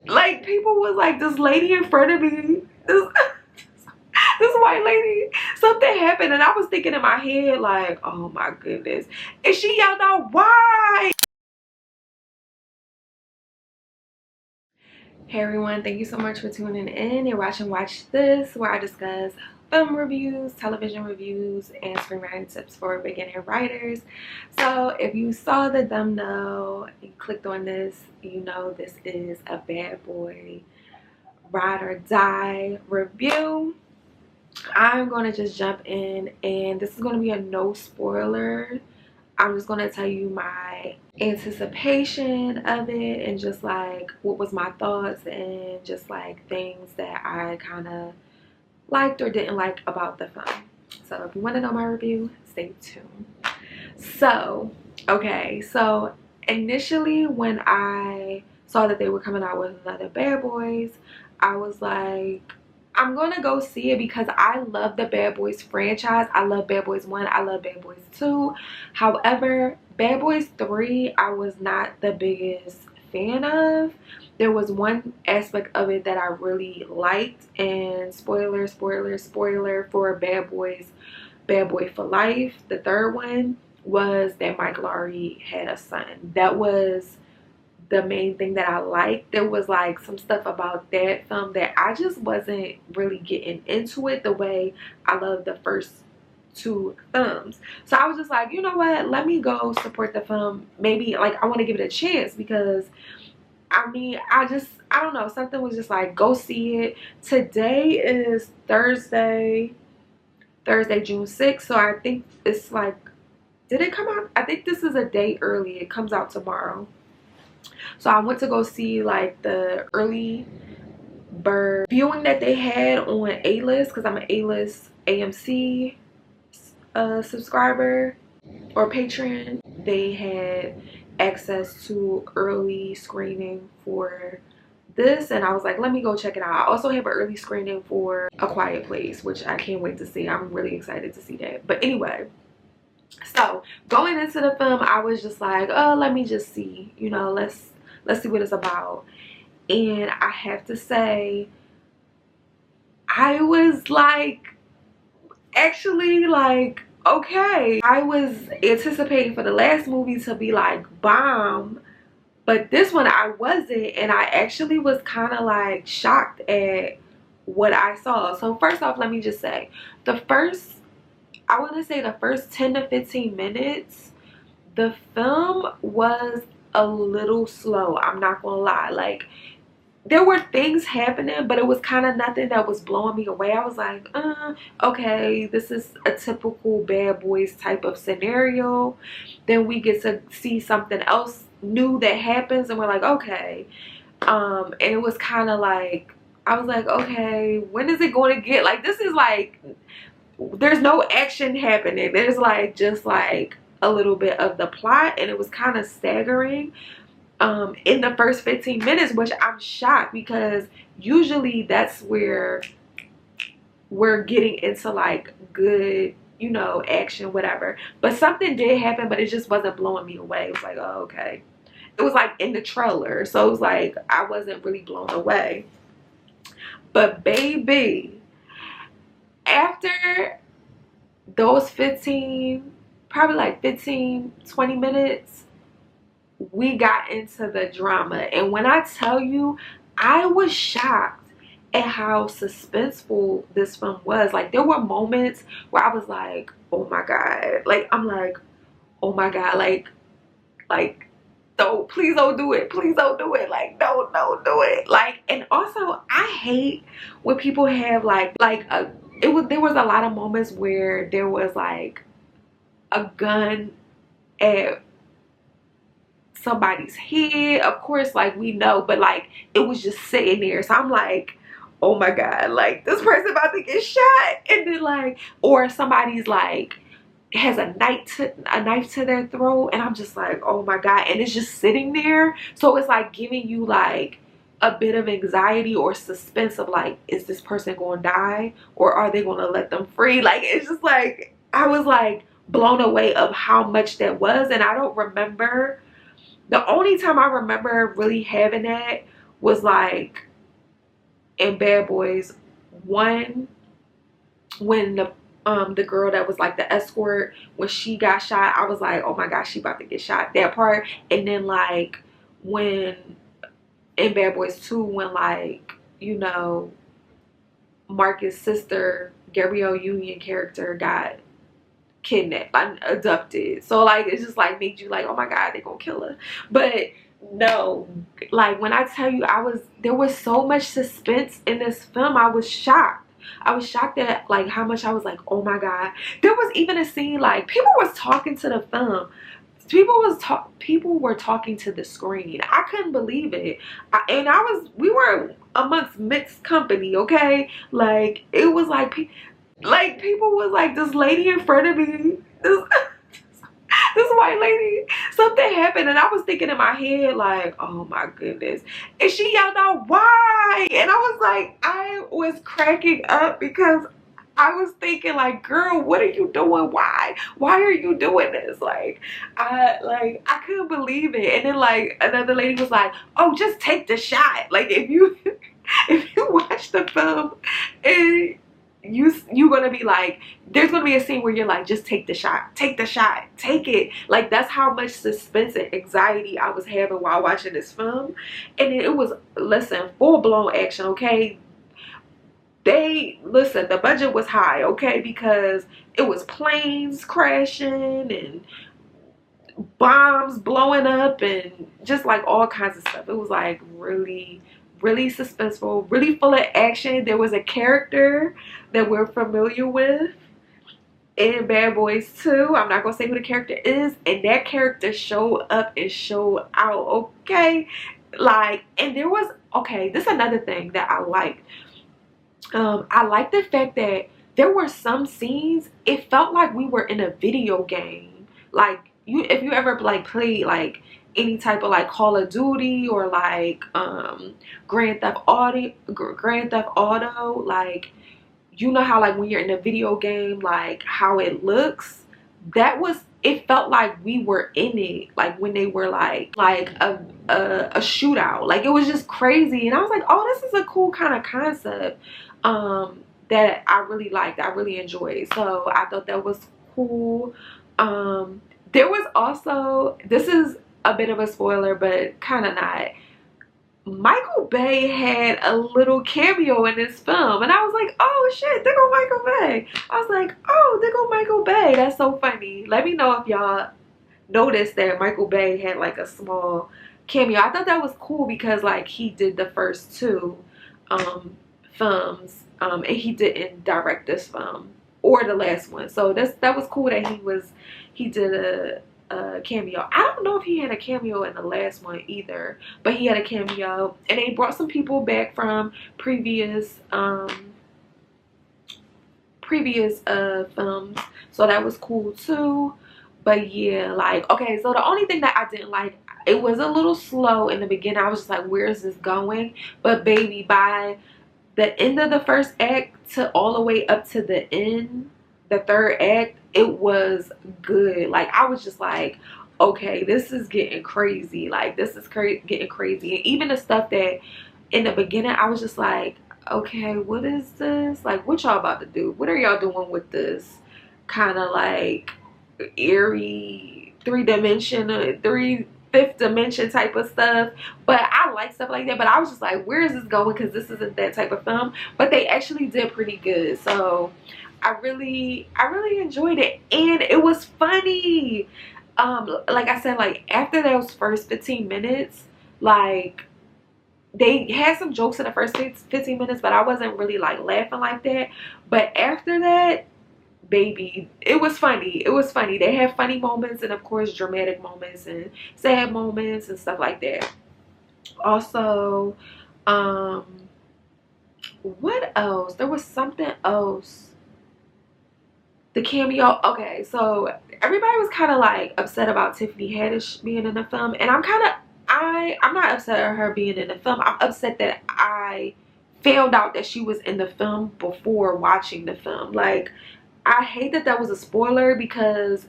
Like, people was like, this lady in front of me, this white lady, something happened, and I was thinking in my head like, oh my goodness. And she yelled out, why? Hey everyone, thank you so much for tuning in. You're watching Watch This, where I discuss film reviews, television reviews, and screenwriting tips for beginner writers. So if you saw the thumbnail, you clicked on this, you know this is a bad boy ride or die review. I'm going to just jump in, and this is going to be a no spoiler. I'm just going to tell you my anticipation of it and just like what was my thoughts and just like things that I kind of liked or didn't like about the film. So if you want to know my review, stay tuned. So, okay, so initially when I saw that they were coming out with another Bad Boys, I was like, I'm gonna go see it because I love the Bad Boys franchise. I love Bad Boys 1, I love Bad Boys 2. However, Bad Boys 3 I was not the biggest fan of. There was one aspect of it that I really liked, and spoiler for Bad Boys, Bad Boy for Life, the third one, was that Mike Lowrey had a son. That was the main thing that I liked. There was like some stuff about that film that I just wasn't really getting into it the way I love the first two films. So I was just like, you know what, let me go support the film. Maybe like I want to give it a chance because I mean, I don't know, something was just like, go see it. Today is Thursday June 6th, so I think it's like, did it come out? I think this is a day early. It comes out tomorrow. So I went to go see like the early bird viewing that they had on A-List, because I'm an A-List AMC subscriber or patron. They had access to early screening for this, and I was like, let me go check it out. I also have an early screening for A Quiet Place, which I can't wait to see. I'm really excited to see that. But anyway, so going into the film, I was just like, oh, let me just see, you know, let's see what it's about. And I have to say, I was like, actually like, okay. I was anticipating for the last movie to be like bomb, but this one I wasn't, and I actually was kind of like shocked at what I saw. So first off, let me just say, I want to say the first 10 to 15 minutes, the film was a little slow. I'm not gonna lie. Like, there were things happening, but it was kind of nothing that was blowing me away. I was like, okay, this is a typical Bad Boys type of scenario. Then we get to see something else new that happens, and we're like, okay. And it was kind of like, I was like, okay, when is it going to get, like, this is like, there's no action happening. There's like just like a little bit of the plot, and it was kind of staggering in the first 15 minutes, which I'm shocked because usually that's where we're getting into like good, you know, action, whatever. But something did happen, but it just wasn't blowing me away. It was like, oh, okay. It was like in the trailer, so it was like I wasn't really blown away. But baby, after those 15, probably like 15, 20 minutes, we got into the drama. And when I tell you, I was shocked at how suspenseful this film was. Like, there were moments where I was like, oh my God. Like, I'm like, oh my God. Like, don't, please don't do it. Please don't do it. Like, don't do it. Like, and also, I hate when people have there was a lot of moments where there was like a gun at somebody's head. Of course, like, we know, but like, it was just sitting there. So I'm like, oh my God, like, this person about to get shot. And then like, or somebody's like has a knife to their throat, and I'm just like, oh my God. And it's just sitting there, so it's like giving you like a bit of anxiety or suspense of like, is this person going to die, or are they going to let them free? Like, it's just like, I was like blown away of how much that was. And I don't remember, the only time I remember really having that was like in Bad Boys 1, when the girl that was like the escort, when she got shot, I was like, oh my gosh, she about to get shot, that part. And then like when in Bad Boys 2, when like, you know, Marcus' sister, Gabrielle Union character, got kidnapped, like abducted. So like it's just like made you like, oh my god, they're gonna kill her. But no, like when I tell you, there was so much suspense in this film. I was shocked. I was shocked at like how much I was like, oh my god. There was even a scene like people was talking to the film. People were talking to the screen. I couldn't believe it. We were amongst mixed company, okay? Like it was like people was like, this lady in front of me, this white lady, something happened, and I was thinking in my head like, oh my goodness. And she yelled out, why? And I was cracking up because I was thinking like, girl, what are you doing? Why are you doing this? Like I couldn't believe it. And then like another lady was like, oh, just take the shot. Like if you if you watch the film, and you're gonna be like, there's gonna be a scene where you're like, just take the shot, take it. Like that's how much suspense and anxiety I was having while watching this film. And it was, listen, full-blown action, okay? The budget was high, okay, because it was planes crashing and bombs blowing up and just like all kinds of stuff. It was like really suspenseful, really full of action. There was a character that we're familiar with in Bad Boys 2. I'm not gonna say who the character is, and that character showed up and showed out, okay? Like, and there was, okay, this is another thing that I liked. I like the fact that there were some scenes, it felt like we were in a video game. Like, if you ever like played like any type of like Call of Duty or like Grand Theft Auto, like, you know how like when you're in a video game, like how it looks, it felt like we were in it, like when they were like a shootout. Like it was just crazy, and I was like, oh, this is a cool kind of concept that I really liked, I really enjoyed. So I thought that was cool. There was also, this is a bit of a spoiler but kind of not, Michael Bay had a little cameo in this film, and I was like, oh shit, there go Michael Bay. I was like, oh, there go Michael Bay. That's so funny. Let me know if y'all noticed that Michael Bay had like a small cameo. I thought that was cool because like he did the first two films, and he didn't direct this film or the last one. So that was cool that he did a cameo. I don't know if he had a cameo in the last one either, but he had a cameo, and they brought some people back from previous films, so that was cool too. But yeah, like, okay, so the only thing that I didn't like, it was a little slow in the beginning. I was just like, where is this going? But baby, by the end of the first act to all the way up to the end, the third act, it was good. Like I was just like, okay, this is getting crazy. Like this is getting crazy. And even the stuff that in the beginning, I was just like, okay, what is this? Like, what y'all about to do? What are y'all doing with this kind of like eerie fifth dimension type of stuff? But I like stuff like that. But I was just like, where is this going? Because this isn't that type of film. But they actually did pretty good. So I really enjoyed it, and it was funny. Like I said, like after those first 15 minutes, like they had some jokes in the first 15 minutes, but I wasn't really like laughing like that. But after that, baby, it was funny. It was funny. They had funny moments, and of course dramatic moments and sad moments and stuff like that. Also, what else? There was something else. The cameo. Okay, so everybody was kind of like upset about Tiffany Haddish being in the film, and I'm not upset at her being in the film. I'm upset that I found out that she was in the film before watching the film. Like, I hate that was a spoiler, because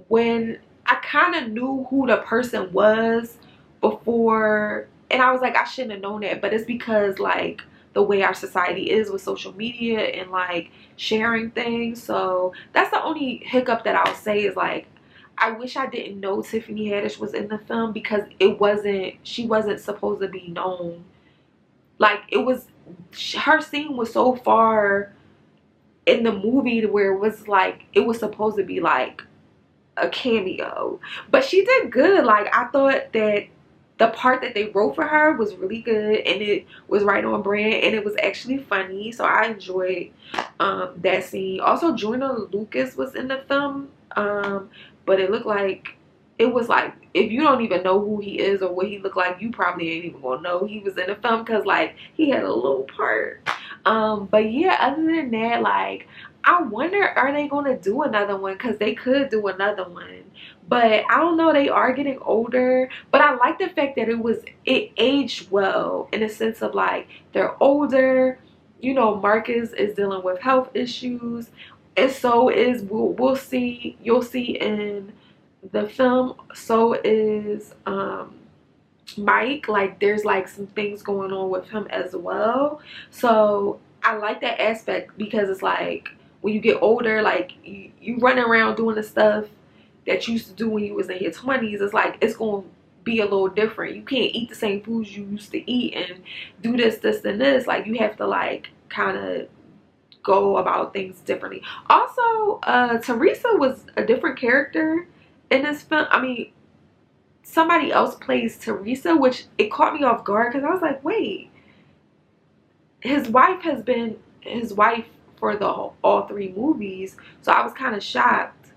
when I kind of knew who the person was before And I was like, I shouldn't have known that, but it's because like the way our society is with social media and like sharing things. So that's the only hiccup that I'll say is like, I wish I didn't know Tiffany Haddish was in the film, because she wasn't supposed to be known. Like, it was, her scene was so far in the movie where it was like, it was supposed to be like a cameo, but she did good. Like, I thought that the part that they wrote for her was really good, and it was right on brand, and it was actually funny, so I enjoyed that scene. Also, Joyner Lucas was in the film, but it looked like, it was like, if you don't even know who he is or what he looked like, you probably ain't even gonna know he was in the film, because like he had a little part. But yeah, other than that, like, I wonder, are they gonna do another one? Because they could do another one, but I don't know. They are getting older, but I like the fact that it aged well, in a sense of like, they're older. You know, Marcus is dealing with health issues, and so is, we'll see, you'll see in the film, so is Mike. Like, there's like some things going on with him as well. So I like that aspect, because it's like, when you get older, like, you run around doing the stuff that you used to do when you was in your 20s. It's like, it's going to be a little different. You can't eat the same foods you used to eat and do this, and this. Like, you have to like kind of go about things differently. Also, Teresa was a different character in this film. I mean, somebody else plays Teresa, which it caught me off guard, because I was like, wait, his wife has been his wife for all three movies, so I was kind of shocked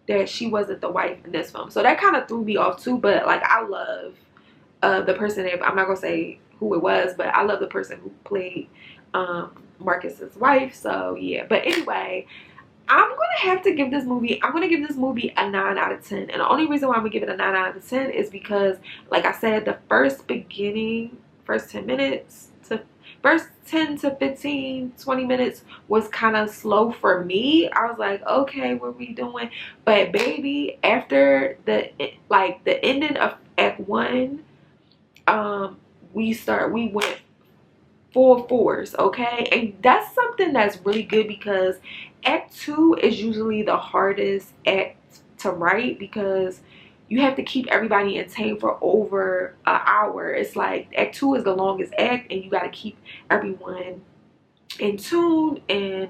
that she wasn't the wife in this film. So that kind of threw me off too. But like, I love the person that, I'm not gonna say who it was, but I love the person who played Marcus's wife. So yeah, but anyway, I'm gonna have to give this movie, I'm gonna give this movie a 9 out of 10. And the only reason why I'm gonna give it a 9 out of 10 is because, like I said, the first 10 minutes to first 10 to 15, 20 minutes was kind of slow for me. I was like, okay, what are we doing? But baby, after the ending of Act 1, we went full force, okay? And that's something that's really good, because Act 2 is usually the hardest act to write, because you have to keep everybody entertained for over an hour. It's like Act 2 is the longest act, and you got to keep everyone in tune and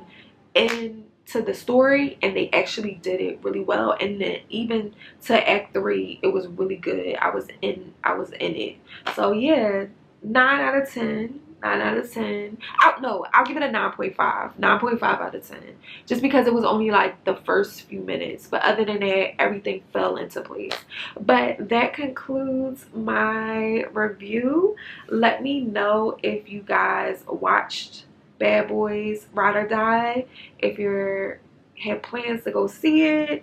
into the story, and they actually did it really well. And then even to Act 3, it was really good. I was in it. So yeah, 9 out of 10. 9 out of 10. I'll give it a 9.5. 9.5 out of 10. Just because it was only like the first few minutes. But other than that, everything fell into place. But that concludes my review. Let me know if you guys watched Bad Boys Ride or Die. If you had plans to go see it.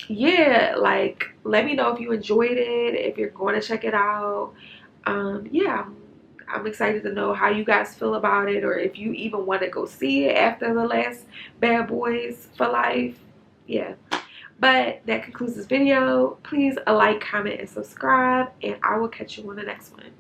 Yeah, like, let me know if you enjoyed it, if you're going to check it out. Yeah, I'm excited to know how you guys feel about it, or if you even want to go see it after the last Bad Boys for Life. Yeah, but that concludes this video. Please like, comment, and subscribe, and I will catch you on the next one.